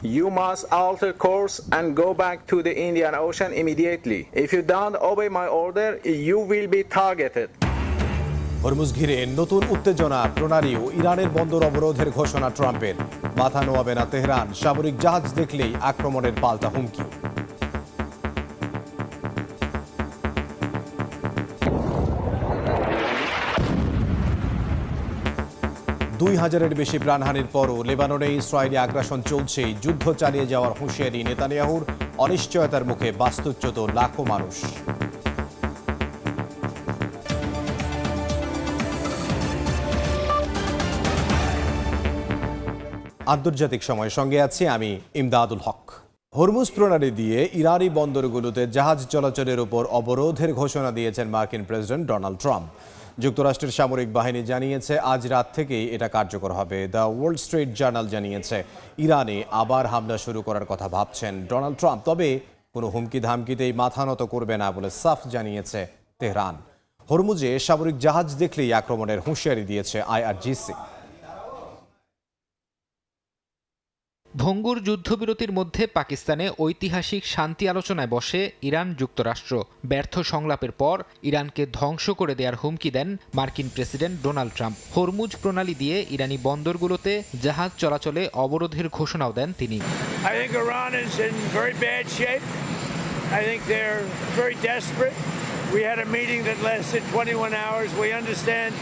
You must alter course and go back to the Indian Ocean immediately. If you don't obey my order, you will be targeted. Hormuz ঘিরে নতুন উত্তেজনা প্রণালী ও ইরানের বন্দর অবরোধের ঘোষণা ট্রাম্পের। মাথা নোয়াবে না তেহরান, সামরিক জাহাজ দেখলেই আক্রমণের পাল্টা হুমকি। দুই হাজারের বেশি প্রাণহানির পরও লেবাননে ইসরায়েলি আগ্রাসন চলছেই, যুদ্ধ চালিয়ে যাওয়ার হুঁশিয়ারি নেতানিয়াহুর। অনিশ্চয়তার মুখে বাস্তুচ্যুত লাখো মানুষ। আন্তর্জাতিক সময়ের সঙ্গে আছি আমি ইমদাদুল হক। হরমুজ প্রণালী দিয়ে ইরানি বন্দরগুলোতে জাহাজ চলাচলের উপর অবরোধের ঘোষণা দিয়েছেন মার্কিন প্রেসিডেন্ট ডোনাল্ড ট্রাম্প। যুক্তরাষ্ট্রের সামরিক বাহিনী জানিয়েছে আজ রাত থেকেই এটা কার্যকর হবে। দ্য ওয়াল স্ট্রিট জার্নাল জানিয়েছে ইরানে আবার হামলা শুরু করার কথা ভাবছেন ডোনাল্ড ট্রাম্প, তবে কোনো হুমকি ধামকিতেই মাথা নত করবে না বলে সাফ জানিয়েছে তেহরান। হরমুজে সামরিক জাহাজ দেখলেই আক্রমণের হুঁশিয়ারি দিয়েছে আইআরজিসি। ভঙ্গুর যুদ্ধবিরতির মধ্যে পাকিস্তানে ঐতিহাসিক শান্তি আলোচনায় বসে ইরান যুক্তরাষ্ট্র। ব্যর্থ সংলাপের পর ইরানকে ধ্বংস করে দেওয়ার হুমকি দেন মার্কিন প্রেসিডেন্ট ডোনাল্ড ট্রাম্প। হরমুজ প্রণালী দিয়ে ইরানি বন্দরগুলোতে জাহাজ চলাচলে অবরোধের ঘোষণাও দেন তিনি। We had a meeting that lasted 21 hours. We understand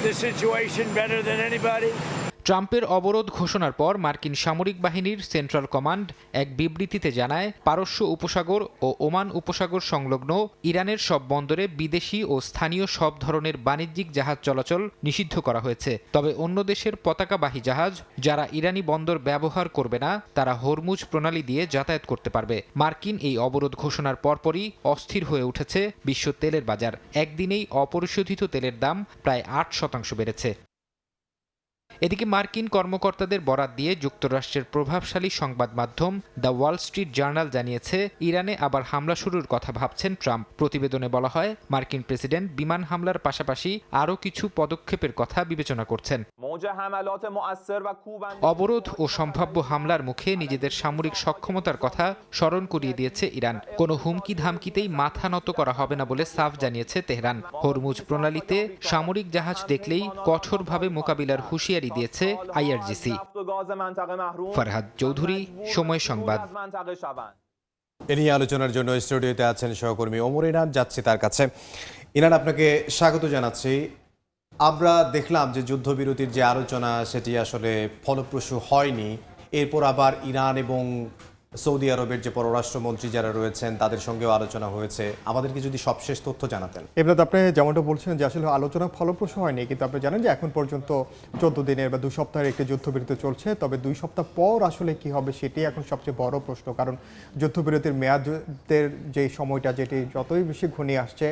the situation better than anybody. ট্রাম্পের অবরোধ ঘোষণার পর মার্কিন সামরিক বাহিনীর সেন্ট্রাল কমান্ড এক বিবৃতিতে জানায়, পারস্য উপসাগর ও ওমান উপসাগর সংলগ্ন ইরানের সব বন্দরে বিদেশি ও স্থানীয় সব ধরনের বাণিজ্যিক জাহাজ চলাচল নিষিদ্ধ করা হয়েছে। তবে অন্য দেশের পতাকাবাহী জাহাজ যারা ইরানি বন্দর ব্যবহার করবে না তারা হরমুজ প্রণালী দিয়ে যাতায়াত করতে পারবে। মার্কিন এই অবরোধ ঘোষণার পরপরই অস্থির হয়ে উঠেছে বিশ্ব তেলের বাজার। একদিনেই অপরিশোধিত তেলের দাম প্রায় 8% বেড়েছে। এদিকে মার্কিন কর্মকর্তাদের বরাত দিয়ে যুক্তরাষ্ট্রের প্রভাবশালী সংবাদ মাধ্যম দ্য ওয়াল স্ট্রিট জার্নাল জানিয়েছে ইরানে আবার হামলা শুরুর কথা ভাবছেন ট্রাম্প। প্রতিবেদনে বলা হয়, মার্কিন প্রেসিডেন্ট বিমান হামলার পাশাপাশি আরও কিছু পদক্ষেপের কথা বিবেচনা করছেন। অবরোধ ও সম্ভাব্য হামলার মুখে নিজেদের সামরিক সক্ষমতার কথা স্মরণ করিয়ে দিয়েছে ইরান। কোনো হুমকি ধামকিতেই মাথা নত করা হবে না বলে সাফ জানিয়েছে তেহরান। হরমুজ প্রণালীতে সামরিক জাহাজ দেখলেই কঠোরভাবে মোকাবিলার হুঁশিয়ারি দিয়েছে আইআরজিসি। ফরহাদ চৌধুরী, সময় সংবাদ। এ নিয়ে আলোচনার জন্য স্টুডিওতে আছেন সহকর্মী ওমর ইনান, যাচ্ছি তার কাছে। ইনান, আপনাকে স্বাগত জানাচ্ছি। আমরা দেখলাম যে যুদ্ধবিরতির যে আলোচনা সেটি আসলে ফলপ্রসূ হয়নি। এরপর আবার ইরান এবং সৌদি আরবের যে পররাষ্ট্রমন্ত্রী যারা রয়েছেন তাদের সঙ্গেও আলোচনা হয়েছে। আমাদেরকে যদি সবশেষ তথ্য জানাতেন। এবার আপনি যেমনটা বলছেন যে আসলে আলোচনা ফলপ্রসূ হয়নি, কিন্তু আপনি জানেন যে এখন পর্যন্ত 14 দিনের বা 2 সপ্তাহের একটি যুদ্ধবিরতি চলছে। তবে 2 সপ্তাহ পর আসলে কি হবে সেটি এখন সবচেয়ে বড় প্রশ্ন। কারণ যুদ্ধবিরতির মেয়াদের যে সময়টা যেটি যতই বেশি ঘনিয়ে আসছে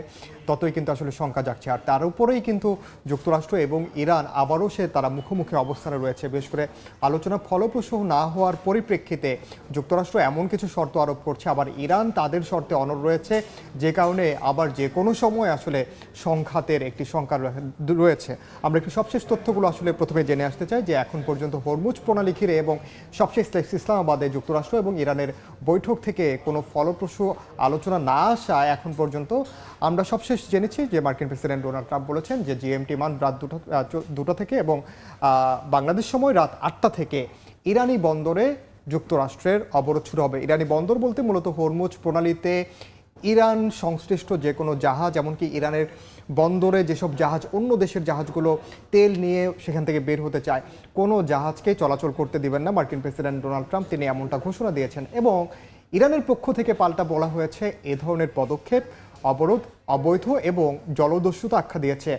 ততই কিন্তু আসলে শঙ্কা জাগছে। আর তার উপরেই কিন্তু যুক্তরাষ্ট্র এবং ইরান আবারও তারা মুখোমুখি অবস্থানে রয়েছে। বিশেষ করে আলোচনা ফলপ্রসূ না হওয়ার পরিপ্রেক্ষিতে যুক্তরাষ্ট্র এমন কিছু শর্ত আরোপ করছে, আবার ইরান তাদের শর্তে অনড় রয়েছে, যে কারণে আবার যে কোনো সময় আসলে সংঘাতের একটি শঙ্কা রয়েছে। আমরা একটু সবশেষ তথ্যগুলো আসলে প্রথমে জেনে আসতে চাই যে এখন পর্যন্ত হরমুজ প্রণালী ঘিরে এবং সবশেষ ইসলামাবাদে যুক্তরাষ্ট্র এবং ইরানের বৈঠক থেকে কোনো ফলপ্রসূ আলোচনা না আসা এখন পর্যন্ত আমরা সবশেষ জেনেছি যে মার্কিন প্রেসিডেন্ট ডোনাল্ড ট্রাম্প বলেছেন যে জিএমটি মান রাত 2টা থেকে এবং বাংলাদেশ সময় রাত 8টা থেকে ইরানি বন্দরে যুক্তরাষ্ট্রের অবরোধ শুরু হবে। ইরানি বন্দর বলতে মূলত হরমুজ প্রণালীতে ইরান সংশ্লিষ্ট যে কোনো জাহাজ, এমনকি ইরানের বন্দরে যেসব জাহাজ অন্য দেশের জাহাজগুলো তেল নিয়ে সেখান থেকে বের হতে চায়, কোনো জাহাজকে চলাচল করতে দিবেন না মার্কিন প্রেসিডেন্ট ডোনাল্ড ট্রাম্প। তিনি এমনটা ঘোষণা দিয়েছেন এবং ইরানের পক্ষ থেকে পাল্টা বলা হয়েছে এ ধরনের পদক্ষেপ অবরোধ, অবৈধ এবং জলদস্যুতা আখ্যা দিয়েছে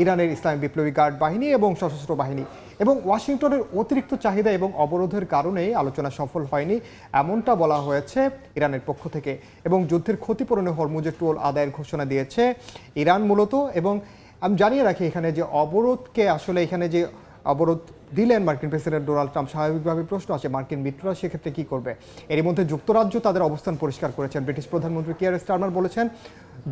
ইরানের ইসলামী বিপ্লবী গার্ড বাহিনী এবং সশস্ত্র বাহিনী। এবং ওয়াশিংটনের অতিরিক্ত চাহিদা এবং অবরোধের কারণেই আলোচনা সফল হয়নি এমনটা বলা হয়েছে ইরানের পক্ষ থেকে। এবং যুদ্ধের ক্ষতিপূরণে হরমুজের টোল আদায়ের ঘোষণা দিয়েছে ইরান মূলত। এবং আমি জানিয়ে রাখি এখানে যে অবরোধকে আসলে এখানে যে অবরোধ দিলেন মার্কিন প্রেসিডেন্ট ডোনাল্ড ট্রাম্প, স্বাভাবিকভাবে প্রশ্ন আসে মার্কিন মিত্ররা সেক্ষেত্রে কী করবে। এর মধ্যে যুক্তরাজ্য তাদের অবস্থান পরিষ্কার করেছেন। ব্রিটিশ প্রধানমন্ত্রী কিয়ার স্টারমার বলেছেন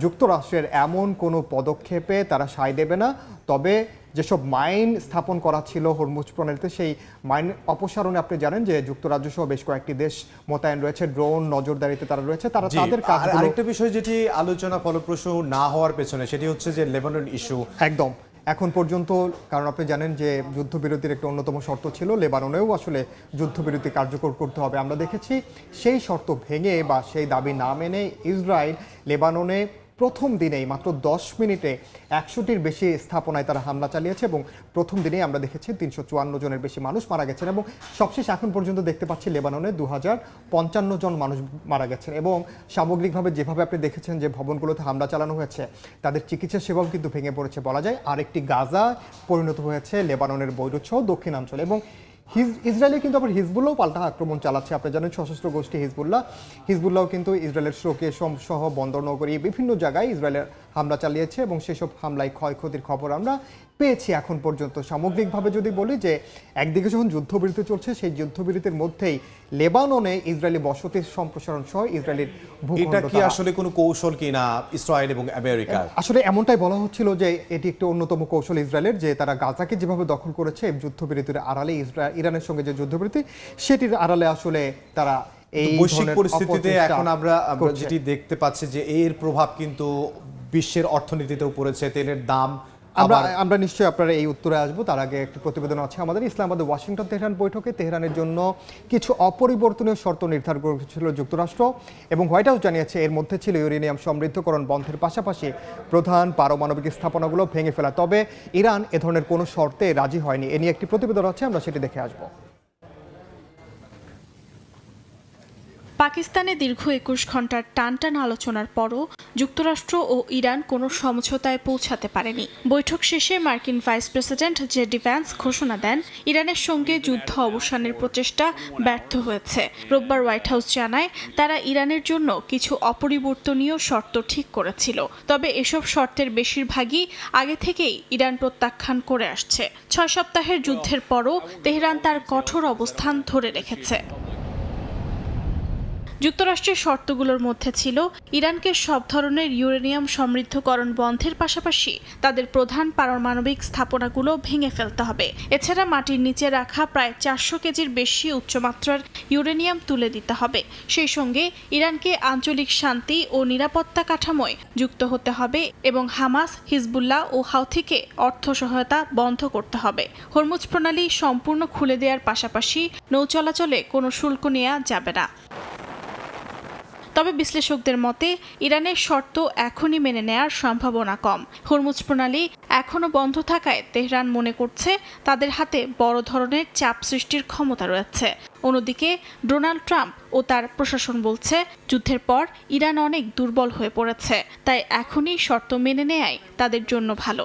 যুক্তরাষ্ট্রের এমন কোনো পদক্ষেপে তারা সায় দেবে না, তবে যেসব মাইন স্থাপন করা ছিল হরমুজ প্রণালীতে সেই মাইন অপসারণে আপনি জানেন যে যুক্তরাজ্য সহ বেশ কয়েকটি দেশ মোতায়েন রয়েছে, ড্রোন নজরদারিতে তারা রয়েছে, তারা তাদের কাজগুলো। আরেকটা বিষয় যেটি আলোচনা ফলপ্রসূ না হওয়ার পেছনে সেটি হচ্ছে যে লেবানন ইস্যু। একদম এখন পর্যন্ত, কারণ আপনি জানেন যে যুদ্ধবিরতির একটা অন্যতম শর্ত ছিল লেবাননেও আসলে যুদ্ধবিরতি কার্যকর করতে হবে। আমরা দেখেছি সেই শর্ত ভেঙে বা সেই দাবি না মেনে ইসরায়েল লেবাননে প্রথম দিনেই মাত্র 10 মিনিটে 100টির বেশি স্থাপনায় তারা হামলা চালিয়েছে এবং প্রথম দিনেই আমরা দেখেছি 354 জনের বেশি মানুষ মারা গেছেন এবং সবশেষ এখন পর্যন্ত দেখতে পাচ্ছি লেবাননে 2055 জন মানুষ মারা গেছেন। এবং সামগ্রিকভাবে যেভাবে আপনি দেখেছেন যে ভবনগুলোতে হামলা চালানো হয়েছে, তাদের চিকিৎসা সেবাও কিন্তু ভেঙে পড়েছে বলা যায়। আরেকটি গাজা পরিণত হয়েছে লেবাননের বৈরুত সহ দক্ষিণাঞ্চল। এবং ইসরায়েলে কিন্তু আবার হিজবুল্লাহও পাল্টা আক্রমণ চালাচ্ছে। আপনি জানেন সশস্ত্র গোষ্ঠী হিজবুল্লাহও কিন্তু ইসরায়েলের শোকে সহ বন্দরনগরী বিভিন্ন জায়গায় ইসরায়েলের হামলা চালিয়েছে এবং সেসব হামলায় ক্ষয়ক্ষতির খবর আমরা পেয়েছি এখন পর্যন্ত। সামগ্রিকভাবে যদি বলি যে একদিকে যখন যুদ্ধবিরতি চলছে, সেই যুদ্ধবিরতির মধ্যেই লেবাননে ইসরায়েলি বসতির সম্প্রসারণ সহ ইসরায়েলের এটা কি আসলে কোনো কৌশল কিনা ইসরায়েল এবং আমেরিকার? আসলে এমনটাই বলা হচ্ছিল যে এটি একটি অন্যতম কৌশল ইসরায়েলের, যে তারা গাজাকে যেভাবে দখল করেছে যুদ্ধবিরতির আড়ালে ইরানের সঙ্গে যে যুদ্ধবিরতি সেটির আড়ালে আসলে তারা এই বৈশ্বিক পরিস্থিতিতে এখন আমরা যেটি দেখতে পাচ্ছি যে এর প্রভাব কিন্তু বিশ্বের অর্থনীতিতেও পড়েছে। তেলের দাম আমরা নিশ্চয়ই আপনারা এই উত্তরে আসবো। তার আগে একটি প্রতিবেদন আছে আমাদের। ইসলামাবাদে ওয়াশিংটন তেহরান বৈঠকে তেহরানের জন্য কিছু অপরিবর্তনীয় শর্ত নির্ধারণ করেছিল যুক্তরাষ্ট্র এবং হোয়াইট হাউস জানিয়েছে এর মধ্যে ছিল ইউরেনিয়াম সমৃদ্ধকরণ বন্ধের পাশাপাশি প্রধান পারমাণবিক স্থাপনাগুলো ভেঙে ফেলা। তবে ইরান এ ধরনের কোনো শর্তে রাজি হয়নি। এ নিয়ে একটি প্রতিবেদন আছে, আমরা সেটি দেখে আসবো। পাকিস্তানে দীর্ঘ 21 ঘন্টার টানটান আলোচনার পরও যুক্তরাষ্ট্র ও ইরান কোনো সমঝোতায় পৌঁছাতে পারেনি। বৈঠক শেষে মার্কিন ভাইস প্রেসিডেন্ট জেডি ভ্যান্স ঘোষণা দেন ইরানের সঙ্গে যুদ্ধ অবসানের প্রচেষ্টা ব্যর্থ হয়েছে। রোববার হোয়াইট হাউস জানায় তারা ইরানের জন্য কিছু অপরিবর্তনীয় শর্ত ঠিক করেছিল, তবে এসব শর্তের বেশিরভাগই আগে থেকেই ইরান প্রত্যাখ্যান করে আসছে। 6 সপ্তাহের যুদ্ধের পরও তেহরান তার কঠোর অবস্থান ধরে রেখেছে। যুক্তরাষ্ট্রের শর্তগুলোর মধ্যে ছিল ইরানকে সব ধরনের ইউরেনিয়াম সমৃদ্ধকরণ বন্ধের পাশাপাশি তাদের প্রধান পারমাণবিক স্থাপনাগুলো ভেঙে ফেলতে হবে। এছাড়া মাটির নিচে রাখা প্রায় 400 কেজির বেশি উচ্চমাত্রার ইউরেনিয়াম তুলে দিতে হবে। সেই সঙ্গে ইরানকে আঞ্চলিক শান্তি ও নিরাপত্তা কাঠামোয় যুক্ত হতে হবে এবং হামাস, হিজবুল্লাহ ও হাউথিকে অর্থ সহায়তা বন্ধ করতে হবে। হরমুজ প্রণালী সম্পূর্ণ খুলে দেওয়ার পাশাপাশি নৌ চলাচলে কোনো শুল্ক নেওয়া যাবে না। তবে বিশ্লেষকদের মতে ইরানের শর্ত এখনই মেনে নেয়ার সম্ভাবনা কম। হরমুজ প্রণালী এখনও বন্ধ থাকায় তেহরান মনে করছে তাদের হাতে বড় ধরনের চাপ সৃষ্টির ক্ষমতা রয়েছে। অন্যদিকে ডোনাল্ড ট্রাম্প ও তার প্রশাসন বলছে যুদ্ধের পর ইরান অনেক দুর্বল হয়ে পড়েছে, তাই এখনই শর্ত মেনে নেয়াই তাদের জন্য ভালো।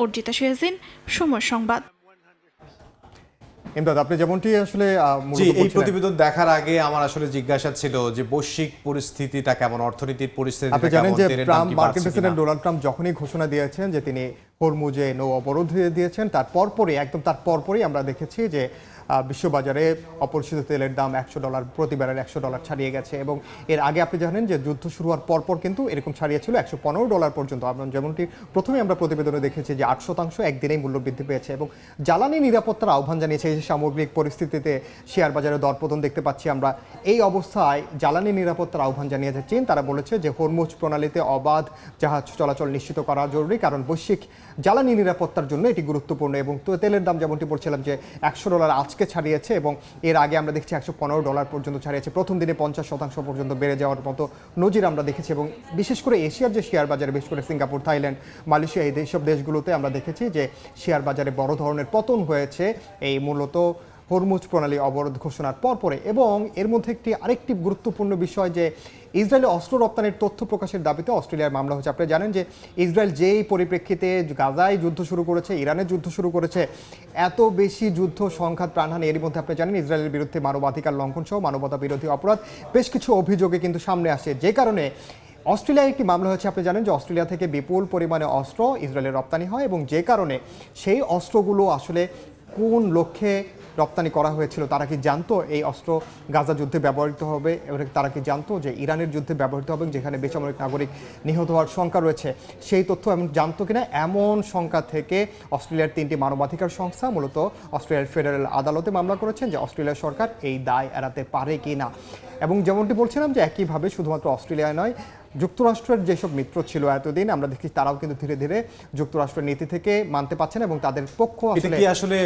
অর্জিতা শেহজিন, সময় সংবাদ। ইমদাদ, আপনি যেমনটি আসলে এই প্রতিবেদন দেখার আগে আমার আসলে জিজ্ঞাসা ছিল যে বৈশ্বিক পরিস্থিতিটা কেমন, অর্থনীতির পরিস্থিতি আপনি জানেন যে মার্কিন প্রেসিডেন্ট ডোনাল্ড ট্রাম্প যখনই ঘোষণা দিয়েছেন যে তিনি হরমুজে নৌ অবরোধ দিয়েছেন, তার পরপরই আমরা দেখেছি যে বিশ্ববাজারে অপরিশোধিত তেলের দাম $100 প্রতি ব্যারেল $100 ছাড়িয়ে গেছে। এবং এর আগে আপনি জানেন যে যুদ্ধ শুরু হওয়ার পরপর কিন্তু এরকম ছাড়িয়েছিল $115 পর্যন্ত। যেমনটি প্রথমে আমরা প্রতিবেদনে দেখেছি যে 8% একদিনেই মূল্য বৃদ্ধি পেয়েছে। এবং জ্বালানি নিরাপত্তার আহ্বান জানিয়েছে। এই সামগ্রিক পরিস্থিতিতে শেয়ার বাজারে দরপতন দেখতে পাচ্ছি আমরা। এই অবস্থায় জ্বালানি নিরাপত্তার আহ্বান জানিয়েছে চীন। তারা বলেছে যে হরমুজ প্রণালীতে অবাধ জাহাজ চলাচল নিশ্চিত করা জরুরি, কারণ বৈশ্বিক জ্বালানি নিরাপত্তার জন্য এটি গুরুত্বপূর্ণ। এবং তেলের দাম যেমনটি বলছিলাম যে $100 আজকে ছাড়িয়েছে এবং এর আগে আমরা দেখছি $115 পর্যন্ত ছাড়িয়েছে। প্রথম দিনে 50% পর্যন্ত বেড়ে যাওয়ার মতো নজির আমরা দেখেছি। এবং বিশেষ করে এশিয়ার যে শেয়ার বাজারে, বিশেষ করে সিঙ্গাপুর, থাইল্যান্ড, মালয়েশিয়া এইসব দেশগুলোতে আমরা দেখেছি যে শেয়ার বাজারে বড় ধরনের পতন হয়েছে এই মূলত হরমুজ প্রণালী অবরোধ ঘোষণার পরপরে। এবং এর মধ্যে আরেকটি গুরুত্বপূর্ণ বিষয় যে ইসরায়েলে অস্ত্র রপ্তানির তথ্য প্রকাশের দাবিতে অস্ট্রেলিয়ার মামলা হচ্ছে। আপনি জানেন যে ইসরায়েল যেই পরিপ্রেক্ষিতে গাজায় যুদ্ধ শুরু করেছে, ইরানের যুদ্ধ শুরু করেছে, এত বেশি যুদ্ধ, সংঘাত, প্রাণহানি, এর মধ্যে আপনি জানেন ইসরায়েলের বিরুদ্ধে মানবাধিকার লঙ্ঘন সহ মানবতা বিরোধী অপরাধ বেশ কিছু অভিযোগে কিন্তু সামনে আসে, যে কারণে অস্ট্রেলিয়ায় একটি মামলা হয়েছে। আপনি জানেন যে অস্ট্রেলিয়া থেকে বিপুল পরিমাণে অস্ত্র ইসরায়েলে রপ্তানি হয় এবং যে কারণে সেই অস্ত্রগুলো আসলে কোন লক্ষ্যে রপ্তানি করা হয়েছিল, তারা কি জানতো এই অস্ত্র গাজা যুদ্ধে ব্যবহৃত হবে, এবং তারা কি জানতো যে ইরানের যুদ্ধে ব্যবহৃত হবে যেখানে বেসামরিক নাগরিক নিহত হওয়ার শঙ্কা রয়েছে, সেই তথ্য এমন জানতো কিনা, এমন শঙ্কা থেকে অস্ট্রেলিয়ার 3টি মানবাধিকার সংস্থা মূলত অস্ট্রেলিয়ার ফেডারেল আদালতে মামলা করেছেন যে অস্ট্রেলিয়া সরকার এই দায় এড়াতে পারে কি না। এবং যেমনটি বলছিলাম যে একইভাবে শুধুমাত্র অস্ট্রেলিয়া নয়, যুক্তরাষ্ট্রের যেসব মিত্র ছিল এতদিন আমরা দেখি তারাও কিন্তু ধীরে ধীরে যুক্তরাষ্ট্রের নীতি থেকে মানতে পারছেন এবং তাদের পক্ষ আসলে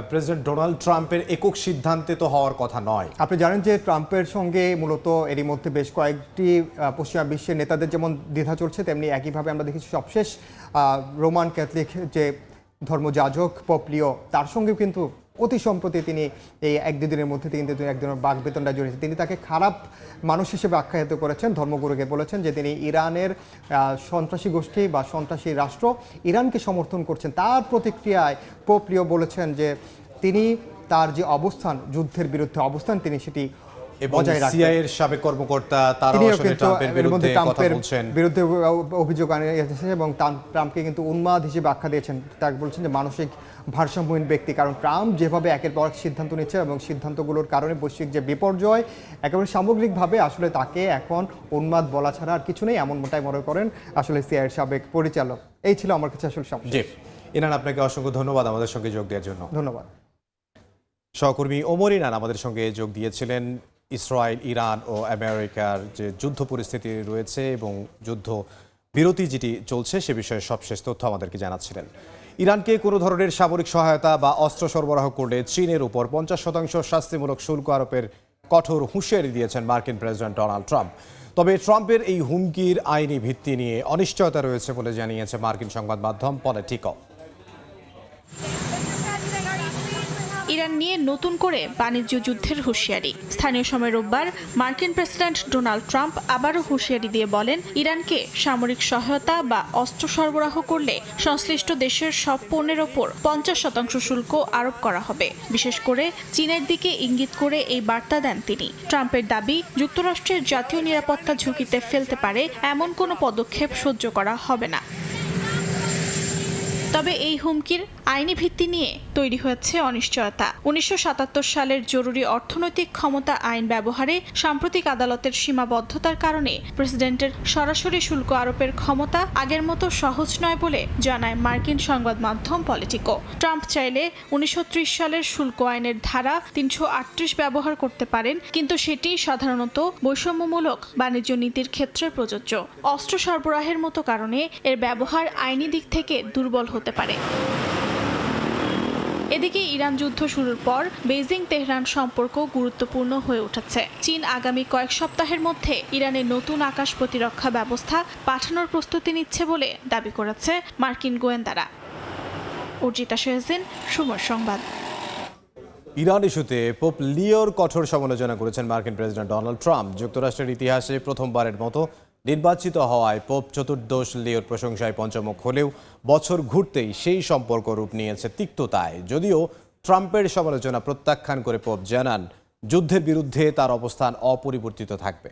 প্রেসিডেন্ট ডোনাল্ড ট্রাম্পের একক সিদ্ধান্তে তো হওয়ার কথা নয়। আপনি জানেন যে ট্রাম্পের সঙ্গে মূলত এরই মধ্যে বেশ কয়েকটি পশ্চিমা বিশ্বের নেতাদের যেমন দ্বিধা চলছে, তেমনি একইভাবে আমরা দেখেছি সবশেষ রোমান ক্যাথলিক যে ধর্মযাজক পোপ লিও, তার সঙ্গেও কিন্তু অতি সম্প্রতি তিনি এই 1-2 দিনের মধ্যে কিন্তু একদিনের বাগবেতনটা জড়িয়েছে। তিনি তাকে খারাপ মানুষ হিসেবে আখ্যায়িত করেছেন, ধর্মগুরুকে বলেছেন যে তিনি ইরানের সন্ত্রাসী গোষ্ঠী বা সন্ত্রাসী রাষ্ট্র ইরানকে সমর্থন করছেন। তার প্রতিক্রিয়ায় পোপ লিও বলেছেন যে তিনি তার যে অবস্থান, যুদ্ধের বিরুদ্ধে অবস্থান, তিনি সেটি বজায় রাখবেন। সিআইএর সাবেক কর্মকর্তা তারাও আসলে ট্রাম্পের বিরুদ্ধে কথা বলছেন, বিরুদ্ধে অভিযোগ আনিয়েছেন এবং ট্রাম্পকে কিন্তু উন্মাদ হিসেবে আখ্যা দিয়েছেন। তাকে বলছেন যে মানসিক ভারসাম্যহীন ব্যক্তি, কারণ ট্রাম্প যেভাবে একের পর এক সিদ্ধান্ত নিচ্ছে এবং সিদ্ধান্তগুলোর কারণে বৈশ্বিক যে বিপর্যয়, একেবারে সামগ্রিকভাবে আসলে তাকে এখন উন্মাদ বলা ছাড়া আর কিছু নেই, এমনটাই মনে করেন আসলে সিআইএর সাবেক পরিচালক। এই ছিল আমার কাছে আসলে সব। জি ইনান, আপনাকে অসংখ্য ধন্যবাদ আমাদের সঙ্গে যোগ দেওয়ার জন্য। ধন্যবাদ। সহকর্মী ওমর ইনান আমাদের সঙ্গে যোগ দিয়েছিলেন। ইসরায়েল, ইরান ও আমেরিকার যে যুদ্ধ পরিস্থিতি রয়েছে এবং যুদ্ধ বিরতি যেটি চলছে সে বিষয়ে সবশেষ তথ্য আমাদেরকে জানাচ্ছিলেন। ইরানকে কোনো ধরনের সামরিক সহায়তা বা অস্ত্র সরবরাহ করলে চীনের উপর 50% শাস্তিমূলক শুল্ক আরোপের কঠোর হুঁশিয়ারি দিয়েছেন মার্কিন প্রেসিডেন্ট ডোনাল্ড ট্রাম্প। তবে ট্রাম্পের এই হুমকির আইনি ভিত্তি নিয়ে অনিশ্চয়তা রয়েছে বলে জানিয়েছে মার্কিন সংবাদ মাধ্যম পলিটিকো। ইরান নিয়ে নতুন করে বাণিজ্য যুদ্ধের হুঁশিয়ারি। স্থানীয় সময় রোববার মার্কিন প্রেসিডেন্ট ডোনাল্ড ট্রাম্প আবারও হুঁশিয়ারি দিয়ে বলেন, ইরানকে সামরিক সহায়তা বা অস্ত্র সরবরাহ করলে সংশ্লিষ্ট দেশের সব পণ্যের ওপর 50% শুল্ক আরোপ করা হবে। বিশেষ করে চীনের দিকে ইঙ্গিত করে এই বার্তা দেন তিনি। ট্রাম্পের দাবি, যুক্তরাষ্ট্রের জাতীয় নিরাপত্তা ঝুঁকিতে ফেলতে পারে এমন কোনো পদক্ষেপ সহ্য করা হবে না। তবে এই হুমকির আইনি ভিত্তি নিয়ে তৈরি হয়েছে অনিশ্চয়তা। 1977 সালের জরুরি অর্থনৈতিক ক্ষমতা আইন ব্যবহারে সাম্প্রতিক আদালতের সীমাবদ্ধতার কারণে প্রেসিডেন্টের সরাসরি শুল্ক আরোপের ক্ষমতা আগের মতো সহজ নয় বলে জানায় মার্কিন সংবাদ মাধ্যম পলিটিকো। ট্রাম্প চাইলে 1930 সালের শুল্ক আইনের ধারা 338 ব্যবহার করতে পারেন, কিন্তু সেটি সাধারণত বৈষম্যমূলক বাণিজ্য নীতির ক্ষেত্রে প্রযোজ্য। অস্ত্র সরবরাহের মতো কারণে এর ব্যবহার আইনি দিক থেকে দুর্বল হতে পারে। এদিকে ইরান যুদ্ধ শুরুর পর বেইজিং তেহরান সম্পর্ক গুরুত্বপূর্ণ হয়ে উঠেছে। চীন আগামী কয়েক সপ্তাহের মধ্যে ইরানের নতুন আকাশ প্রতিরক্ষা ব্যবস্থা পাঠানোর প্রস্তুতি নিচ্ছে বলে দাবি করেছে মার্কিন গোয়েন্দারা। অর্জিতা শেহজিন, সময় সংবাদ। ইরান ইস্যুতে পোপ লিওর কঠোর সমালোচনা করেছেন মার্কিন প্রেসিডেন্ট ডোনাল্ড ট্রাম্প। যুক্তরাষ্ট্রের ইতিহাসে প্রথমবারের মতো নির্বাচিত হওয়ায় পোপ চতুর্দশ লিওর প্রশংসায় পঞ্চমুখ হলেও বছর ঘুরতেই সেই সম্পর্ক রূপ নিয়েছে তিক্ততায়। যদিও ট্রাম্পের সমালোচনা প্রত্যাখ্যান করে পোপ জানান, যুদ্ধের বিরুদ্ধে তার অবস্থান অপরিবর্তিত থাকবে।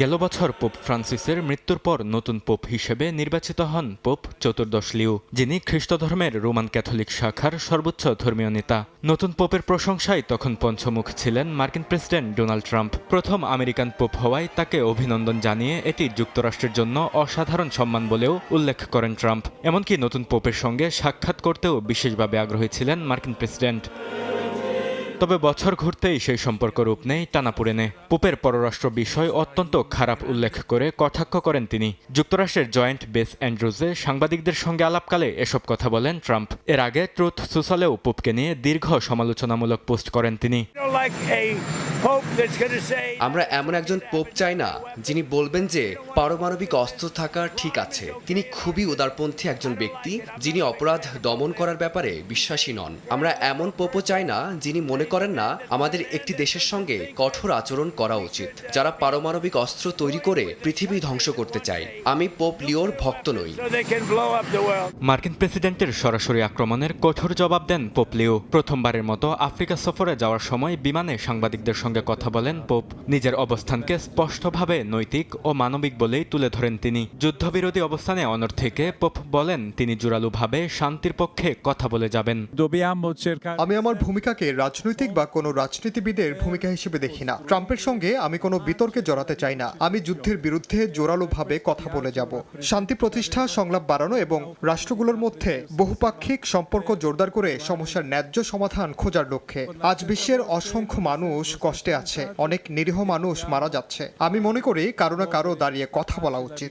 গেল বছর পোপ ফ্রান্সিসের মৃত্যুর পর নতুন পোপ হিসেবে নির্বাচিত হন পোপ চতুর্দশ লিও, যিনি খ্রিস্ট ধর্মের রোমান ক্যাথলিক শাখার সর্বোচ্চ ধর্মীয় নেতা। নতুন পোপের প্রশংসায় তখন পঞ্চমুখ ছিলেন মার্কিন প্রেসিডেন্ট ডোনাল্ড ট্রাম্প। প্রথম আমেরিকান পোপ হওয়ায় তাকে অভিনন্দন জানিয়ে এটি যুক্তরাষ্ট্রের জন্য অসাধারণ সম্মান বলেও উল্লেখ করেন ট্রাম্প। এমনকি নতুন পোপের সঙ্গে সাক্ষাৎ করতেও বিশেষভাবে আগ্রহী ছিলেন মার্কিন প্রেসিডেন্ট। তবে বছর ঘুরতেই সেই সম্পর্ক রূপ নেয় টানাপোড়েনে। পোপের পররাষ্ট্র বিষয় অত্যন্ত খারাপ উল্লেখ করে কটাক্ষ করেন তিনি। যুক্তরাষ্ট্রের জয়েন্ট বেস অ্যান্ড্রুজে সাংবাদিকদের সঙ্গে আলাপকালে এসব কথা বলেন ট্রাম্প। এর আগে ট্রুথ সোশ্যালেও পোপকে নিয়ে দীর্ঘ সমালোচনামূলক পোস্ট করেন তিনি। আমরা এমন একজন পোপ চাই না যিনি বলবেন যে পারমাণবিক অস্ত্র থাকা ঠিক আছে। তিনি খুবই উদারপন্থী একজন ব্যক্তি যিনি অপরাধ দমন করার ব্যাপারে বিশ্বাসী নন। আমরা এমন পোপও চাই না যিনি মনে মনে করেন না আমাদের একটি দেশের সঙ্গে কঠোর আচরণ করা উচিত যারা পারমাণবিক অস্ত্র তৈরি করে পৃথিবী ধ্বংস করতে চায়। আমি পোপ লিওর ভক্ত নই। so they can blow up the world. মার্কিন প্রেসিডেন্টের সরাসরি আক্রমণের কঠোর জবাব দেন পোপ লিও। প্রথমবারের মতো আফ্রিকা সফরে যাওয়ার সময় বিমানে সাংবাদিকদের সঙ্গে কথা বলেন পোপ। নিজের অবস্থানকে স্পষ্টভাবে নৈতিক ও মানবিক বলেই তুলে ধরেন তিনি। যুদ্ধবিরোধী অবস্থানে অনড় থেকে পোপ বলেন তিনি জোরালোভাবে শান্তির পক্ষে কথা বলে যাবেন। আমি আমার ভূমিকাকে রাজনৈতিক বা কোনো রাজনীতিবিদের ভূমিকা হিসেবে দেখি না। ট্রাম্পের সঙ্গে আমি কোনো বিতর্কে জড়াতে চাই না। আমি যুদ্ধের বিরুদ্ধে জোরালোভাবে কথা বলে যাব। শান্তি প্রতিষ্ঠা, সংলাপ বাড়ানো এবং রাষ্ট্রগুলোর মধ্যে বহুপাক্ষিক সম্পর্ক জোরদার করে সমস্যার ন্যায্য সমাধান খোঁজার লক্ষ্যে। আজ বিশ্বের অসংখ্য মানুষ কষ্টে আছে, অনেক নিরীহ মানুষ মারা যাচ্ছে। আমি মনে করি কারো না কারো দাঁড়িয়ে কথা বলা উচিত।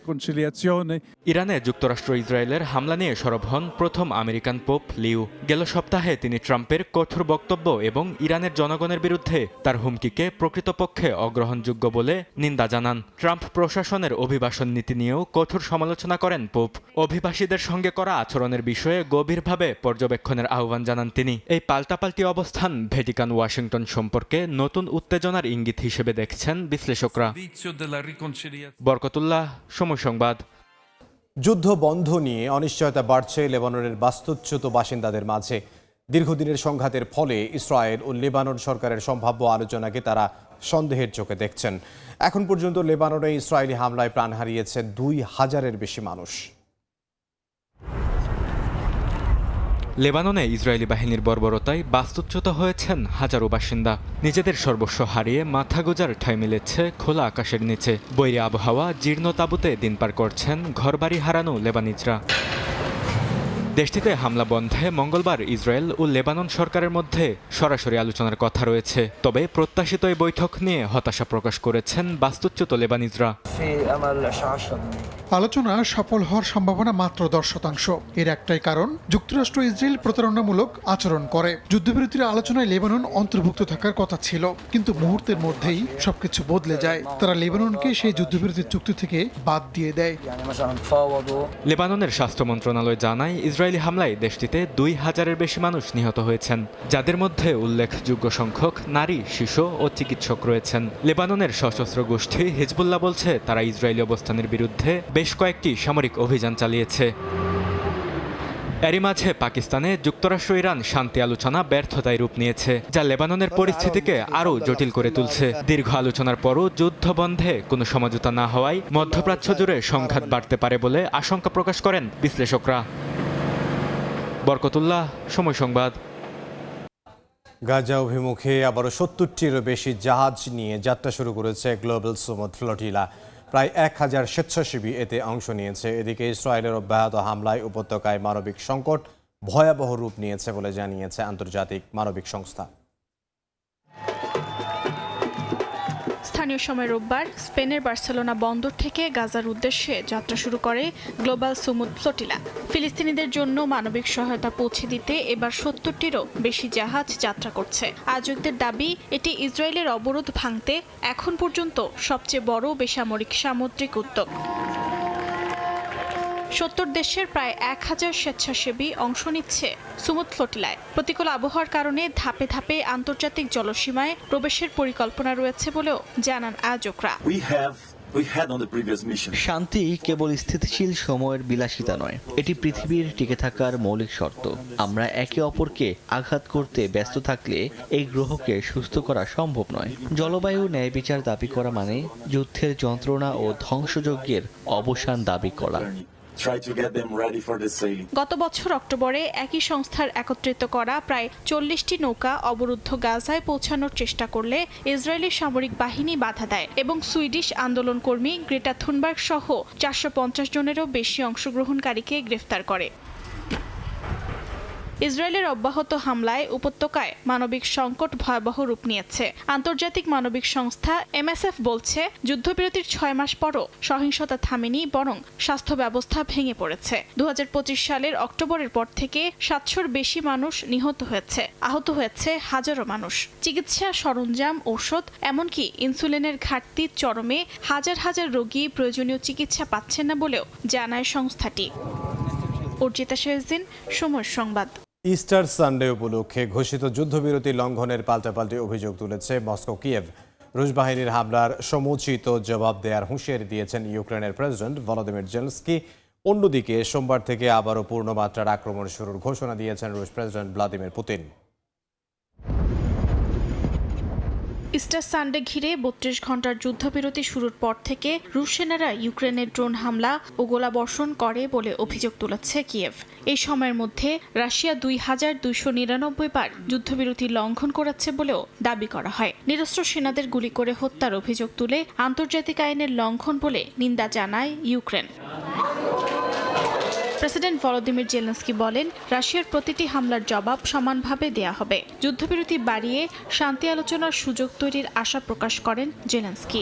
ইরানে যুক্তরাষ্ট্র ইসরায়েলের হামলা নিয়ে সরব হন প্রথম আমেরিকান পোপ লিও। গেল সপ্তাহে তিনি ট্রাম্পের কঠোর বক্তব্য এবং ইরানের জনগণের বিরুদ্ধে তার হুমকিকে প্রকৃতপক্ষে অগ্রহণযোগ্য বলে নিন্দা জানান। ট্রাম্প প্রশাসনের অভিবাসন নীতি নিয়েও কঠোর সমালোচনা করেন পোপ। অভিবাসীদের সঙ্গে করা আচরণের বিষয়ে গভীরভাবে পর্যবেক্ষণের আহ্বান জানান তিনি। এই পাল্টাপাল্টি অবস্থান ভ্যাটিকান ওয়াশিংটন সম্পর্কে নতুন উত্তেজনার ইঙ্গিত হিসেবে দেখছেন বিশ্লেষকরা। বরকতুল্লাহ, সময় সংবাদ। যুদ্ধ বন্ধ নিয়ে অনিশ্চয়তা বাড়ছে লেবাননের বাস্তুচ্যুত বাসিন্দাদের মাঝে। দীর্ঘদিনের সংঘাতের ফলে ইসরায়েল ও লেবানন সরকারের সম্ভাব্য আলোচনাকে তারা সন্দেহের চোখে দেখছেন। এখন পর্যন্ত লেবাননে ইসরায়েলি হামলায় প্রাণ হারিয়েছে 2000-এর বেশি মানুষ। লেবাননে ইসরায়েলি বাহিনীর বর্বরতায় বাস্তুচ্যুত হয়েছেন হাজারো বাসিন্দা। নিজেদের সর্বস্ব হারিয়ে মাথা গোজার ঠাঁই মিলেছে খোলা আকাশের নিচে। বৈরী আবহাওয়া, জীর্ণ তাঁবুতে দিন পার করছেন ঘরবাড়ি হারানো লেবানিজরা। দেশটিতে হামলা বন্ধে মঙ্গলবার ইসরায়েল ও লেবানন সরকারের মধ্যে সরাসরি আলোচনার কথা রয়েছে। তবে প্রত্যাশিত এই বৈঠক নিয়ে হতাশা প্রকাশ করেছেন বাস্তুচ্যুত লেবানিজরা। আলোচনা সফল হওয়ার সম্ভাবনা মাত্র 10%। এর একটাই কারণ, যুক্তরাষ্ট্র ইসরায়েল প্রতারণামূলক আচরণ করে। যুদ্ধবিরতির আলোচনায় লেবানন অন্তর্ভুক্ত থাকার কথা ছিল, কিন্তু মুহূর্তের মধ্যেই সবকিছু বদলে যায়। তারা লেবাননকে সেই যুদ্ধবিরতির চুক্তি থেকে বাদ দিয়ে দেয়। লেবাননের স্বাস্থ্য মন্ত্রণালয় জানায় ইসরায়েলি হামলায় দেশটিতে 2000-এর বেশি মানুষ নিহত হয়েছেন, যাদের মধ্যে উল্লেখযোগ্য সংখ্যক নারী, শিশু ও চিকিৎসক রয়েছেন। লেবাননের সশস্ত্র গোষ্ঠী হিজবুল্লাহ বলছে তারা ইসরায়েলি অবস্থানের বিরুদ্ধে বেশ কয়েকটি সামরিক অভিযান চালিয়েছে। এরই মাঝে পাকিস্তানে যুক্তরাষ্ট্র ইরান শান্তি আলোচনা ব্যর্থতায় রূপ নিয়েছে, যা লেবাননের পরিস্থিতিকে আরও জটিল করে তুলছে। দীর্ঘ আলোচনার পরও যুদ্ধ বন্ধে কোনো সমঝোতা না হওয়ায় মধ্যপ্রাচ্য জুড়ে সংঘাত বাড়তে পারে বলে আশঙ্কা প্রকাশ করেন বিশ্লেষকরা। বরকতুল্লাহ, সময় সংবাদ। গাজা অভিমুখে আবারও 70টিরও বেশি জাহাজ নিয়ে যাত্রা শুরু করেছে গ্লোবাল সুমুদ ফ্লোটিলা। প্রায় 1000 স্বেচ্ছাসেবী এতে অংশ নিয়েছে। এদিকে ইসরায়েলের অব্যাহত হামলায় উপত্যকায় মানবিক সংকট ভয়াবহ রূপ নিয়েছে বলে জানিয়েছে আন্তর্জাতিক মানবিক সংস্থা। স্থানীয় সময় রোববার স্পেনের বার্সেলোনা বন্দর থেকে গাজার উদ্দেশ্যে যাত্রা শুরু করে গ্লোবাল সুমুদ ফ্লোটিলা। ফিলিস্তিনিদের জন্য মানবিক সহায়তা পৌঁছে দিতে এবার 70টিরও বেশি জাহাজ যাত্রা করছে। আয়োজকদের দাবি, এটি ইসরায়েলের অবরোধ ভাঙতে এখন পর্যন্ত সবচেয়ে বড় বেসামরিক সামুদ্রিক উদ্যোগ। 70 দেশের প্রায় 1000 স্বেচ্ছাসেবী অংশ নিচ্ছে সুমুদ ফ্লোটিলায়। প্রতিকূল আবহাওয়ার কারণে ধাপে ধাপে আন্তর্জাতিক জলসীমায় প্রবেশের পরিকল্পনা রয়েছে বলেও জানান আয়োজকরা। শান্তি কেবল স্থিতিশীল সময়ের বিলাসিতা নয়, এটি পৃথিবীর টিকে থাকার মৌলিক শর্ত। আমরা একে অপরকে আঘাত করতে ব্যস্ত থাকলে এই গ্রহকে সুস্থ করা সম্ভব নয়। জলবায়ু ন্যায় বিচার দাবি করা মানে যুদ্ধের যন্ত্রণা ও ধ্বংসযজ্ঞের অবসান দাবি করা। গত বছর অক্টোবরে একই সংস্থার একত্রিত করা প্রায় 40টি নৌকা অবরুদ্ধ গাজায় পৌঁছানোর চেষ্টা করলে ইসরায়েলি সামরিক বাহিনী বাধা দেয় এবং সুইডিশ আন্দোলনকর্মী গ্রেটা থুনবার্গ সহ 450 জনেরও বেশি অংশগ্রহণকারীকে গ্রেফতার করে। ইসরায়েলের অব্যাহত হামলায় উপত্যকায় মানবিক সংকট ভয়াবহ রূপ নিয়েছে। আন্তর্জাতিক মানবিক সংস্থা MSF বলছে, যুদ্ধবিরতির 6 মাস পরও সহিংসতা থামেনি, বরং স্বাস্থ্য ব্যবস্থা ভেঙে পড়েছে। 2025 সালের অক্টোবরের পর থেকে 700-র বেশি মানুষ নিহত হয়েছে, আহত হয়েছে হাজারো মানুষ। চিকিৎসা সরঞ্জাম, ঔষধ, এমনকি ইনসুলিনের ঘাটতি চরমে। হাজার হাজার রোগী প্রয়োজনীয় চিকিৎসা পাচ্ছেন না বলেও জানায় সংস্থাটি। অর্জিতা শেহজিন, সময় সংবাদ। ইস্টার সানডে উপলক্ষে ঘোষিত যুদ্ধবিরতি লঙ্ঘনের পাল্টাপাল্টি অভিযোগ তুলেছে মস্কো কিয়েভ। রুশ বাহিনীর হামলার সমুচিত জবাব দেওয়ার হুঁশিয়ারি দিয়েছেন ইউক্রেনের প্রেসিডেন্ট ভলোদিমির জেলেনস্কি। অন্যদিকে সোমবার থেকে আবারও পূর্ণমাত্রার আক্রমণ শুরুর ঘোষণা দিয়েছেন রুশ president Vladimir Putin. Easter Sunday ঘিরে ৩২ ঘন্টার যুদ্ধবিরতি শুরুর পর থেকে রুশ সেনারা ইউক্রেনের ড্রোন হামলা ও গোলাবর্ষণ করে বলে অভিযোগ তুলেছে কিয়েভ। এই সময়ের মধ্যে রাশিয়া ২,২৯৯ বার যুদ্ধবিরতি লঙ্ঘন করেছে বলেও দাবি করা হয়। নিরস্ত্র সেনাদের গুলি করে হত্যার অভিযোগ তুলে আন্তর্জাতিক আইনের লঙ্ঘন বলে নিন্দা জানায় ইউক্রেন। প্রেসিডেন্ট ভলোদিমির জেলেনস্কি বলেন, রাশিয়ার প্রতিটি হামলার জবাব সমানভাবে দেয়া হবে। যুদ্ধবিরতি বাড়িয়ে শান্তি আলোচনার সুযোগ তৈরির আশা প্রকাশ করেন জেলেনস্কি।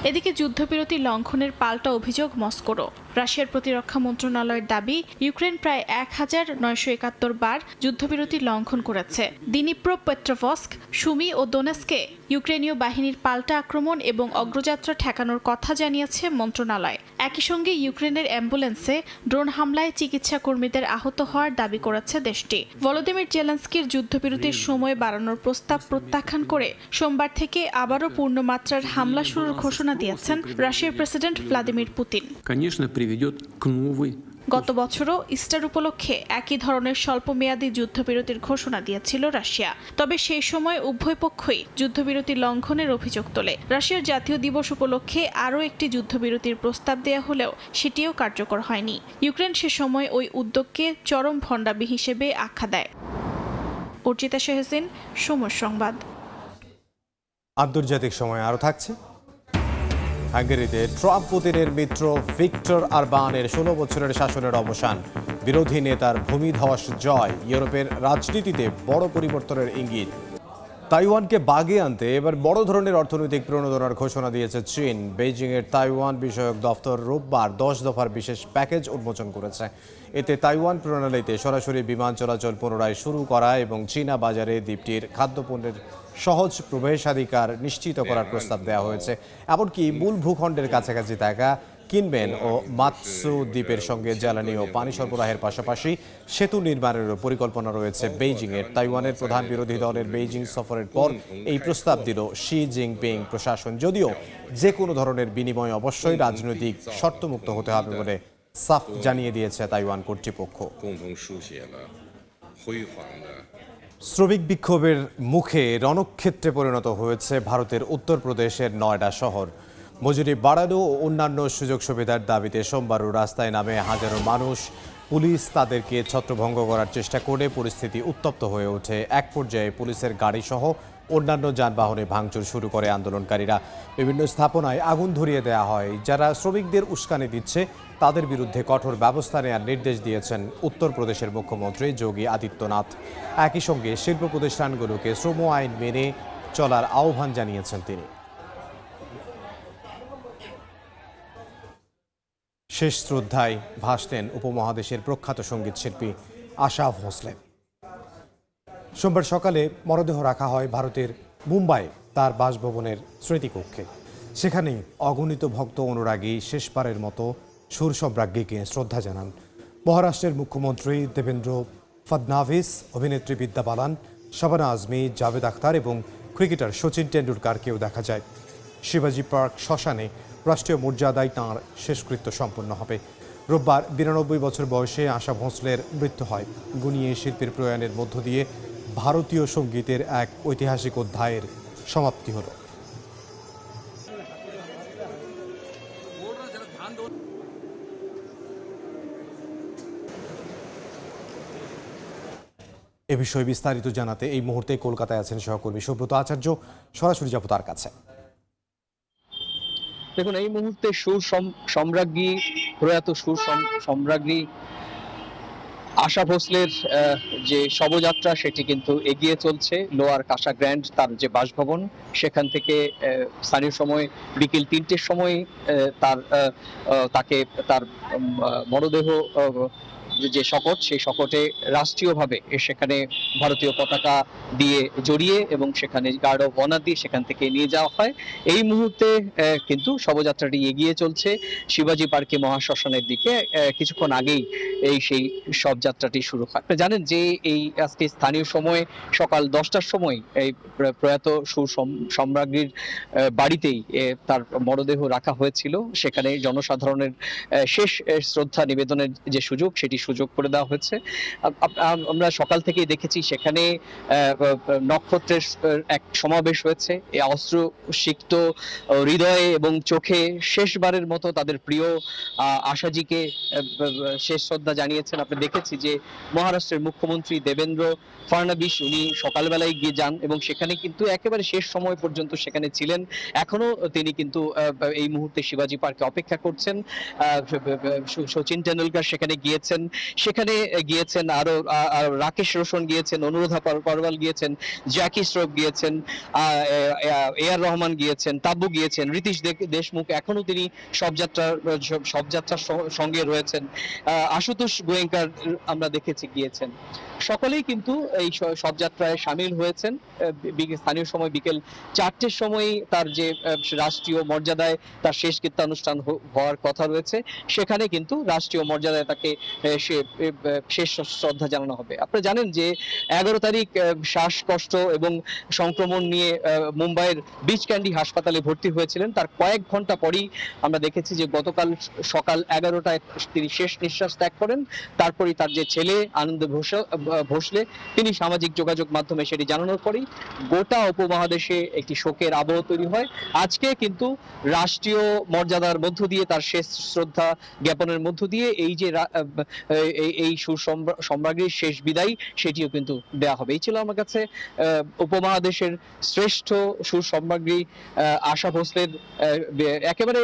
এদিকে যুদ্ধবিরতি লঙ্ঘনের পাল্টা অভিযোগ মস্কোরও। রাশিয়ার প্রতিরক্ষা মন্ত্রণালয়ের দাবি, ইউক্রেন প্রায় ১,৯৭১ বার যুদ্ধবিরতি লঙ্ঘন করেছে। দিনিপ্রোপেট্রোভস্ক, সুমি ও দোনেস্কে ইউক্রেনীয় বাহিনীর পাল্টা আক্রমণ এবং অগ্রযাত্রা ঠেকানোর কথা জানিয়েছে মন্ত্রণালয়। একই সঙ্গে ইউক্রেনের অ্যাম্বুলেন্সে ড্রোন হামলায় চিকিৎসা কর্মীদের আহত হওয়ার দাবি করেছে দেশটি। ভলোদিমির জেলেনস্কির যুদ্ধবিরতির সময় বাড়ানোর প্রস্তাব প্রত্যাখ্যান করে সোমবার থেকে আবারও পূর্ণমাত্রার হামলা শুরুর ঘোষণা দিয়েছেন রাশিয়ার প্রেসিডেন্ট ভ্লাদিমির পুতিন। গত বছরও ইস্টার উপলক্ষে একই ধরনের স্বল্পমেয়াদী যুদ্ধবিরতির ঘোষণা দিয়েছিল রাশিয়া। তবে সেই সময় উভয় পক্ষই যুদ্ধবিরতি লঙ্ঘনের অভিযোগ তোলে। রাশিয়ার জাতীয় দিবস উপলক্ষে আরও একটি যুদ্ধবিরতির প্রস্তাব দেয়া হলেও সেটিও কার্যকর হয়নি। ইউক্রেন সে সময় ওই উদ্যোগকে চরম ভণ্ডামি হিসেবে আখ্যা দেয়। অর্জিতা শেহসিন, সময় সংবাদ। আন্তর্জাতিক সময় আরও থাকছে। হাঙ্গেরিতে ট্রাম্প পুতিনের মিত্র ভিক্টর অরবানের ১৬ বছরের শাসনের অবসান, বিরোধী নেতার ভূমিধস জয়, ইউরোপের রাজনীতিতে বড় পরিবর্তনের ইঙ্গিত। তাইওয়ানকে বাগে আনতে এবার বড় ধরনের অর্থনৈতিক প্রণোদনার ঘোষণা দিয়েছে চীন। বেইজিংয়ের তাইওয়ান বিষয়ক দফতর রোববার ১০ দফার বিশেষ প্যাকেজ উন্মোচন করেছে। এতে তাইওয়ান প্রণালীতে সরাসরি বিমান চলাচল পুনরায় শুরু করা এবং চীনা বাজারে দ্বীপটির খাদ্যপণ্যের সহজ প্রবেশাধিকার নিশ্চিত করার প্রস্তাব দেওয়া হয়েছে। এমনকি মূল ভূখণ্ডের কাছাকাছি থাকা কিনবেন ও মাতসু দ্বীপের সঙ্গে জ্বালানি ও পানি সরবরাহের পাশাপাশি সেতু নির্মাণেরও পরিকল্পনা রয়েছে বেইজিংয়ের। তাইওয়ানের প্রধান বিরোধী দলের বেইজিং সফরের পর এই প্রস্তাব দিল শি জিনপিং প্রশাসন। যদিও যে কোনো ধরনের বিনিময় অবশ্যই রাজনৈতিক শর্তমুক্ত হতে হবে বলে সাফ জানিয়ে দিয়েছে তাইওয়ান কর্তৃপক্ষ। শ্রমিক বিক্ষোভের মুখে রণক্ষেত্রে পরিণত হয়েছে ভারতের উত্তরপ্রদেশের নয়ডা শহর। মজুরি বাড়ানো ও অন্যান্য সুযোগ সুবিধার দাবিতে সোমবারও রাস্তায় নামে হাজারো মানুষ। পুলিশ তাদেরকে ছত্রভঙ্গ করার চেষ্টা করে পরিস্থিতি উত্তপ্ত হয়ে ওঠে। এক পর্যায়ে পুলিশের গাড়িসহ অন্যান্য যানবাহনে ভাঙচুর শুরু করে আন্দোলনকারীরা। বিভিন্ন স্থাপনায় আগুন ধরিয়ে দেওয়া হয়। যারা শ্রমিকদের উস্কানি দিচ্ছে তাদের বিরুদ্ধে কঠোর ব্যবস্থা নেওয়ার নির্দেশ দিয়েছেন উত্তরপ্রদেশের মুখ্যমন্ত্রী যোগী আদিত্যনাথ। একই সঙ্গে শিল্প প্রতিষ্ঠানগুলোকে শ্রম আইন মেনে চলার আহ্বান জানিয়েছেন তিনি। শেষ শ্রদ্ধায় ভাসলেন উপমহাদেশের প্রখ্যাত সঙ্গীত শিল্পী আশা ভোঁসলে। সোমবার সকালে মরদেহ রাখা হয় ভারতের মুম্বাই তার বাসভবনের স্মৃতিকক্ষে। সেখানেই অগণিত ভক্ত অনুরাগী শেষবারের মতো সুর সম্রাজ্ঞীকে শ্রদ্ধা জানান। মহারাষ্ট্রের মুখ্যমন্ত্রী দেবেন্দ্র ফডনাভিস, অভিনেত্রী বিদ্যা বালান, শাবানা আজমি, জাভেদ আখতার এবং ক্রিকেটার সচিন টেন্ডুলকারকেও দেখা যায়। শিবাজি পার্ক শ্মশানে রাষ্ট্রীয় মর্যাদায় তাঁর শেষকৃত্য সম্পন্ন হবে। রোববার ৯২ বছর বয়সে আশা ভোঁসলের মৃত্যু হয়। গুণিয়ে শিল্পীর প্রয়াণের মধ্য দিয়ে ভারতীয় সঙ্গীতের এক ঐতিহাসিক অধ্যায়ের সমাপ্তি হল। এ বিষয়ে বিস্তারিত জানাতে এই মুহূর্তে কলকাতায় আছেন সহকর্মী সুব্রত আচার্য। সরাসরি যাব তার কাছে। দেখুন, এই মুহূর্তে সুর সম্রাজ্ঞী, প্রয়াত সুর সম্রাজ্ঞী আশা ভোঁসলের যে শবযাত্রা সেটি কিন্তু এগিয়ে চলছে। লোয়ার কাসা গ্র্যান্ড তার যে বাসভবন, সেখান থেকে স্থানীয় সময় বিকেল ৩টের সময় তাকে তার মরদেহ যে শকট, সেই শকটে রাষ্ট্রীয়ভাবে সেখানে ভারতীয় পতাকা দিয়ে জড়িয়ে এবং সেখানে গার্ড অফ অনার দিয়ে সেখান থেকে নিয়ে যাওয়া হয়। এই মুহূর্তে কিন্তু শোভাযাত্রাটি এগিয়ে চলছে শিবাজি পার্কে মহাশ্মশানের দিকে। কিছুক্ষণ আগেই সেই শবযাত্রাটি শুরু হয়। আপনি জানেন যে এই আজকে স্থানীয় সময় সকাল 10টার সময় এই প্রয়াত সুর সম্রাজ্ঞীর বাড়িতেই তার মরদেহ রাখা হয়েছিল। সেখানে জনসাধারণের শেষ শ্রদ্ধা নিবেদনের যে সুযোগ করে দেওয়া হয়েছে। আমরা সকাল থেকেই দেখেছি সেখানে নক্ষত্রের এক সমাবেশ হয়েছে। এই অস্ত্র সিক্ত হৃদয়ে এবং চোখে শেষবারের মতো তাদের প্রিয় আশাজিকে শেষ শ্রদ্ধা জানিয়েছেন। আপনি দেখেছি যে মহারাষ্ট্রের মুখ্যমন্ত্রী দেবেন্দ্র ফাড়নবিস উনি সকালবেলায় গিয়ে যান এবং সেখানে কিন্তু একেবারে শেষ সময় পর্যন্ত সেখানে ছিলেন। এখনো তিনি কিন্তু এই মুহূর্তে শিবাজি পার্কে অপেক্ষা করছেন। সচিন টেন্ডুলকার সেখানে গিয়েছেন আরো রাকেশ রোশন গিয়েছেন, অনুরাধা পরওয়াল গিয়েছেন, জ্যাকি শ্রফ গিয়েছেন, এআর রহমান গিয়েছেন, তাব্বু গিয়েছেন, ঋতিশ দেশমুখ এখনো তিনি শবযাত্রার সঙ্গে রয়েছেন, আশুতোষ গোয়েঙ্কার আমরা দেখেছি গিয়েছেন। সকলেই কিন্তু এই শবযাত্রায় সামিল হয়েছেন। স্থানীয় সময় বিকেল 4টের সময় তার যে রাষ্ট্রীয় মর্যাদায় তার শেষকৃত্যানুষ্ঠান হওয়ার কথা রয়েছে, সেখানে কিন্তু রাষ্ট্রীয় মর্যাদায় তাকে শেষ শ্রদ্ধা জানানো হবে। আপনারা জানেন যে 11 তারিখ শ্বাসকষ্ট এবং সংক্রমণ নিয়ে মুম্বাইয়ের বিচ ক্যান্ডি হাসপাতালে ভর্তি হয়েছিলেন। তার কয়েক ঘন্টা পরেই আমরা দেখেছি যে গতকাল সকাল 11টায় তিনি শেষ নিঃশ্বাস ত্যাগ করেন। তারপরই তার যে ছেলে আনন্দ ভোসলে তিনি সামাজিক যোগাযোগ মাধ্যমে সেটি জানানোর পরেই গোটা উপমহাদেশে একটি শোকের আবহ তৈরি হয়। আজকে কিন্তু রাষ্ট্রীয় মর্যাদার মধ্য দিয়ে তার শেষ শ্রদ্ধা জ্ঞাপনের মধ্য দিয়ে এই যে এই সুর সম্রাজ্ঞীর শেষ বিদায় সেটিও কিন্তু দেয়া হবে। এই ছিল আমার কাছে উপমহাদেশের শ্রেষ্ঠ সুর সম্রাজ্ঞী আশা ভোসলের একেবারে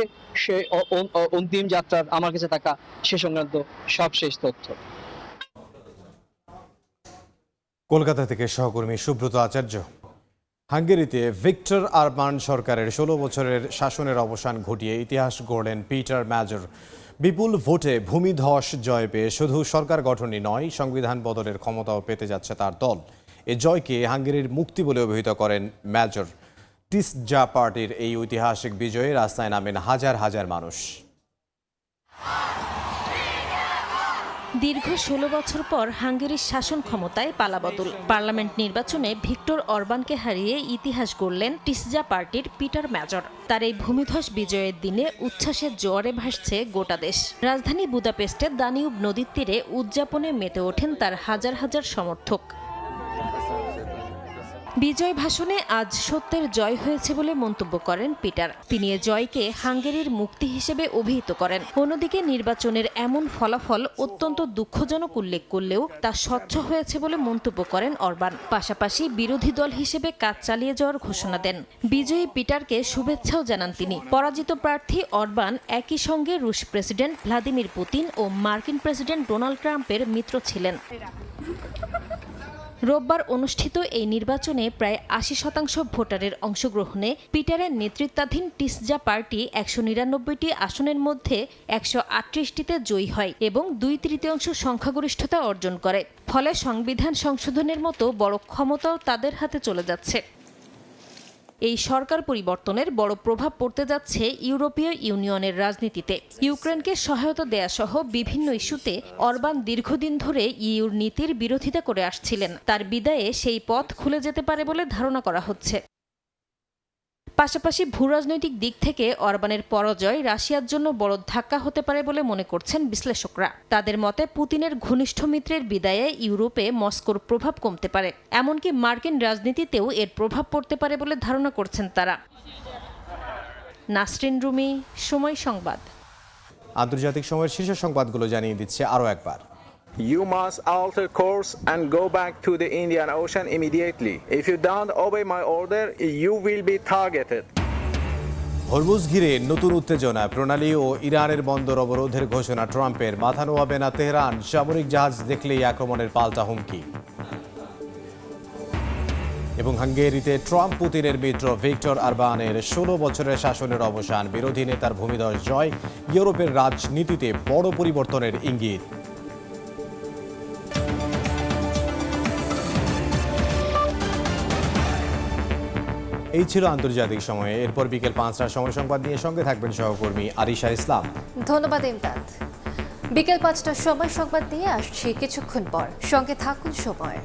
অন্তিম যাত্রার আমার কাছে থাকা সে সংক্রান্ত সবশেষ তথ্য। কলকাতা থেকে সহকর্মী সুব্রত আচার্য। হাঙ্গেরিতে ভিক্টর অরবান সরকারের 16 বছরের শাসনের অবসান ঘটিয়ে ইতিহাস গড়লেন পিটার ম্যাজর। বিপুল ভোটে ভূমিধস জয় পেয়ে শুধু সরকার গঠনই নয়, সংবিধান বদলের ক্ষমতাও পেতে যাচ্ছে তার দল। এ জয়কে হাঙ্গেরির মুক্তি বলে অভিহিত করেন ম্যাজর। টিসজা পার্টির এই ঐতিহাসিক বিজয়ে রাস্তায় নামেন হাজার হাজার মানুষ। দীর্ঘ 16 বছর পর হাঙ্গেরির শাসন ক্ষমতায় পালাবদল। পার্লামেন্ট নির্বাচনে ভিক্টর অরবানকে হারিয়ে ইতিহাস গড়লেন টিসজা পার্টির পিটার ম্যাজর। তার এই ভূমিধস বিজয়ের দিনে উচ্ছ্বাসের জোয়ারে ভাসছে গোটা দেশ। রাজধানী বুদাপেস্টে দানিউব নদীর তীরে উদযাপনে মেতে ওঠেন তার হাজার হাজার সমর্থক। বিজয় ভাষণে আজ সত্যের জয় হয়েছে বলে মন্তব্য করেন পিটার। তিনি এ জয়কে হাঙ্গেরির মুক্তি হিসেবে অভিহিত করেন। অন্যদিকে নির্বাচনের এমন ফলাফল অত্যন্ত দুঃখজনক উল্লেখ করলেও তা স্বচ্ছ হয়েছে বলে মন্তব্য করেন অরবান। পাশাপাশি বিরোধী দল হিসেবে কাজ চালিয়ে যাওয়ার ঘোষণা দেন। বিজয়ী পিটারকে শুভেচ্ছাও জানান তিনি। পরাজিত প্রার্থী অরবান একই সঙ্গে রুশ প্রেসিডেন্ট ভ্লাদিমির পুতিন ও মার্কিন প্রেসিডেন্ট ডোনাল্ড ট্রাম্পের মিত্র ছিলেন। রোববার অনুষ্ঠিত এই নির্বাচনে প্রায় 80% ভোটারের অংশগ্রহণে পিটারের নেতৃত্বাধীন টিসজা পার্টি 199টি আসনের মধ্যে 138টিতে জয়ী হয় এবং 2/3 সংখ্যাগরিষ্ঠতা অর্জন করে। ফলে সংবিধান সংশোধনের মতো বড় ক্ষমতাও তাদের হাতে চলে যাচ্ছে। এই সরকার পরিবর্তনের বড় প্রভাব পড়তে যাচ্ছে ইউরোপীয় ইউনিয়নের রাজনীতিতে। ইউক্রেনকে সহায়তা দেয়া সহ বিভিন্ন ইস্যুতে অরবান দীর্ঘদিন ধরে ইউর নীতির বিরোধিতা করে আসছিলেন। তার বিদায়ে সেই পথ খুলে যেতে পারে বলে ধারণা করা হচ্ছে। পাশাপাশি ভূরাজনৈতিক দিক থেকে অরবানের পরাজয় রাশিয়ার জন্য বড় ধাক্কা হতে পারে বলে মনে করছেন বিশ্লেষকরা। তাদের মতে পুতিনের ঘনিষ্ঠ মিত্রের বিদায়ে ইউরোপে মস্কোর প্রভাব কমতে পারে, এমনকি মার্কিন রাজনীতিতেও এর প্রভাব পড়তে পারে বলে ধারণা করছেন তারা। নাসরিন রুমি, সময় সংবাদ। আন্তর্জাতিক সময়ের শীর্ষ সংবাদগুলো জানিয়ে দিচ্ছে আরও একবার। You must alter course and go back to the Indian Ocean immediately. If you don't obey my order, you will be targeted. Hormuz ঘিরে নতুন উত্তেজনা, প্রণালী ও ইরানের বন্দর অবরোধের ঘোষণা ট্রাম্পের। মাথা নোয়াবে না তেহরান, সামরিক জাহাজ দেখলেই আক্রমণের পাল্টা হুমকি। এবং হাঙ্গেরিতে ট্রাম্প পুতিনের মিত্র ভিক্টর অরবানের 16 বছরের শাসনের অবসান, বিরোধী নেতার ভূমিধস জয়, ইউরোপের রাজনীতিতে বড় পরিবর্তনের ইঙ্গিত। এই ছিল আন্তর্জাতিক সময়ে। এরপর বিকেল 5টার সময় সংবাদ নিয়ে সঙ্গে থাকবেন সহকর্মী আরিশা ইসলাম। ধন্যবাদ ইমদাদ। বিকেল 5টার সময় সংবাদ নিয়ে আসছি কিছুক্ষণ পর, সঙ্গে থাকুন সময়।